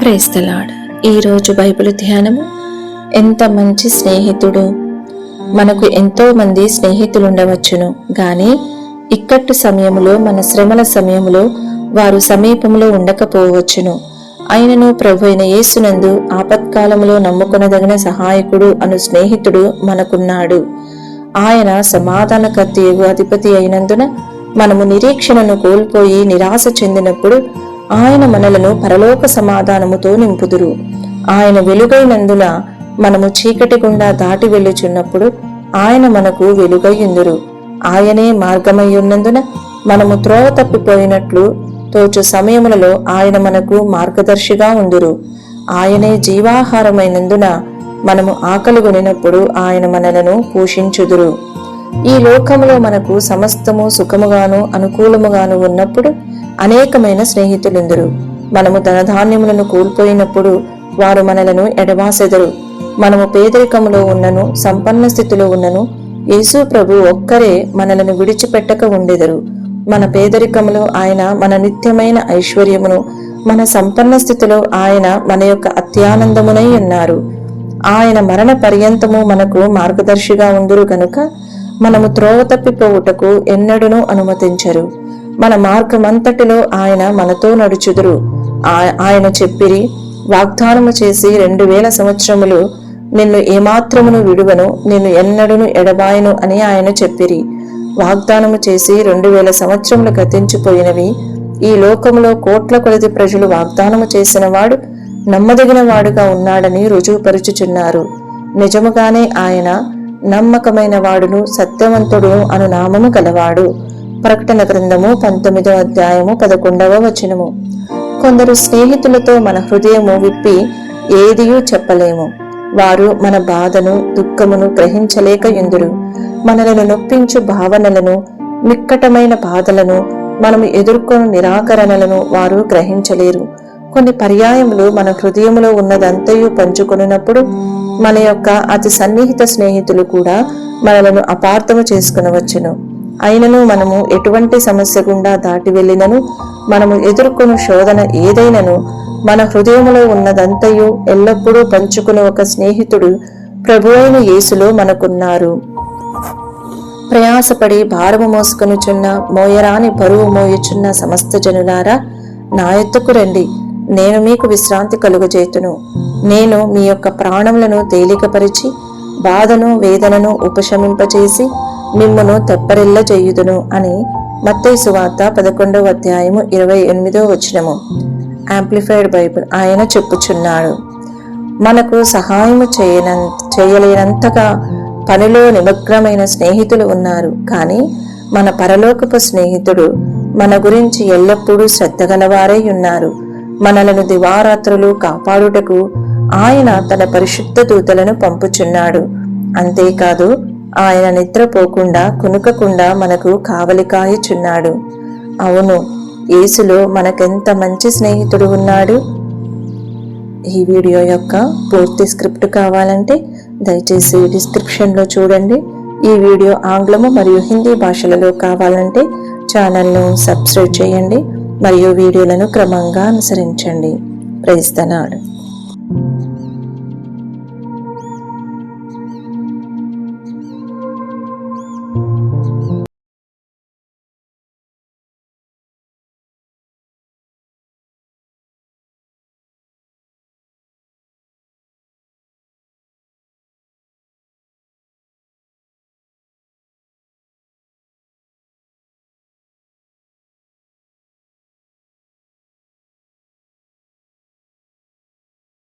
Praise the Lord. ఈరోజు Bible ధ్యానము, ఎంత మంచి స్నేహితుడు. మనకు ఎంతో మంది స్నేహితులు ఉండవచ్చును, గాని ఇక్కట్టు సమయములో, మన శ్రమల సమయములో వారు సమీపంలో ఉండకపోవచ్చును. ఆయనను ప్రభు అయిన యేసునందు ఆపత్కాలములో నమ్ముకొనదగిన సహాయకుడు అను స్నేహితుడు మనకున్నాడు. ఆయన సమాధానకర్తయగు అధిపతి అయినందున మనము నిరీక్షణను కోల్పోయి నిరాశ చెందినప్పుడు ఆయన మనలను పరలోక సమాధానముతో నింపుదురు. ఆయన వెలుగైనందున మనము చీకటి గుండా దాటి వెళ్ళుచున్నప్పుడు ఆయన మనకు వెలుగయ్యుందురు. ఆయనే మార్గమయ్యున్నందున మనము త్రోవ తప్పిపోయినట్లు తోచు సమయములలో ఆయన మనకు మార్గదర్శిగా ఉందురు. ఆయనే జీవాహారమైనందున మనము ఆకలిగొనినప్పుడు ఆయన మనలను పోషించుదురు. ఈ లోకములో మనకు సమస్తము సుఖముగాను అనుకూలముగాను ఉన్నప్పుడు అనేకమైన స్నేహితులుందురు. మనము ధనధాన్యములను కోల్పోయినప్పుడు వారు మనలను ఎడబాసెదరు. మనము పేదరికములో ఉన్నను, సంపన్న స్థితిలో ఉన్నను, యేసు ప్రభు ఒక్కరే మనలను విడిచిపెట్టక ఉండెదరు. మన పేదరికములో ఆయన మన నిత్యమైన ఐశ్వర్యమును, మన సంపన్న స్థితిలో ఆయన మన యొక్క అత్యానందమునై ఉన్నారు. ఆయన మరణ పర్యంతము మనకు మార్గదర్శిగా ఉందురు గనుక మనము త్రోవ తప్పిపోవుటకు ఎన్నడూనూ అనుమతించరు. మన మార్గమంతటిలో ఆయన మనతో నడుచుదురు. ఆయన చెప్పిరి, వాగ్దానము చేసి 2000 సంవత్సరములు నిన్ను ఏమాత్రమును విడువను, నిన్ను ఎన్నడూను ఎడబాయను అని ఆయన చెప్పిరి. వాగ్దానము చేసి 2000 సంవత్సరములు గతించిపోయినవి. ఈ లోకములో కోట్ల కొలది ప్రజలు వాగ్దానము చేసిన వాడు నమ్మదగిన వాడుగా ఉన్నాడని రుజువుపరుచుచున్నారు. నిజముగానే ఆయన నమ్మకమైన వాడును, సత్యవంతుడును అను నామము గలవాడు. ప్రకటన గ్రంథము 19వ అధ్యాయము 11వ వచనము. కొందరు స్నేహితులతో మన హృదయము విప్పి ఏదియూ చెప్పలేము. వారు మన బాధను, దుఃఖమును గ్రహించలేక యుందురు. మనలను నొప్పించు భావనలను, మిక్కటమైన బాధలను, మనము ఎదుర్కొను నిరాకరణలను వారు గ్రహించలేరు. కొన్ని పర్యాయములు మన హృదయములో ఉన్నదంతయు పంచుకొనున్నప్పుడు మన యొక్క అతి సన్నిహిత స్నేహితులు కూడా మనలను అపార్థము చేసుకునవచ్చును. అయినను మనము ఎటువంటి సమస్య గుండా దాటి వెళ్ళినను, మనము ఎదుర్కొను శోధన ఏదైనను, మన హృదయములో ఉన్నదంతయు ఎల్లప్పుడూ పంచుకుని ఒక స్నేహితుడు ప్రభువైన యేసులో మనకున్నారు. ప్రయాసపడి భారము మోసుకొనుచున్న, మోయరాని బరువు మోయుచున్న సమస్త జనులారా, నా యొద్దకు రండి, నేను మీకు విశ్రాంతి కలుగజేతును. నేను మీ యొక్క ప్రాణములను తేలికపరిచి బాధను, వేదనను ఉపశమింపచేసి మిమ్మును తెప్పరిల్ల చేయుదును అని మత్తయి సువార్త 11వ అధ్యాయము 28వ వచనము. Amplified Bible. ఆయన చెప్పుచున్నాడు, మనకు సహాయము చేయలేనంతగా పనిలో నిమగ్నమైన స్నేహితులు ఉన్నారు, కానీ మన పరలోకపు స్నేహితుడు మన గురించి ఎల్లప్పుడూ శ్రద్ధగలవారై ఉన్నారు. మనలను దివారాత్రులు కాపాడుటకు ఆయన తన పరిశుద్ధ దూతలను పంపుచున్నాడు. అంతేకాదు, ఆయన నిద్రపోకుండా, కునుకకుండా మనకు కావలి కాయుచున్నాడు. అవును, యేసులో మనకెంత మంచి స్నేహితుడు ఉన్నాడు. ఈ వీడియో యొక్క పూర్తి స్క్రిప్ట్ కావాలంటే దయచేసి డిస్క్రిప్షన్లో చూడండి. ఈ వీడియో ఆంగ్లము మరియు హిందీ భాషలలో కావాలంటే ఛానల్ను సబ్స్క్రైబ్ చేయండి మరియు వీడియోలను క్రమంగా అనుసరించండి. Praise the lord.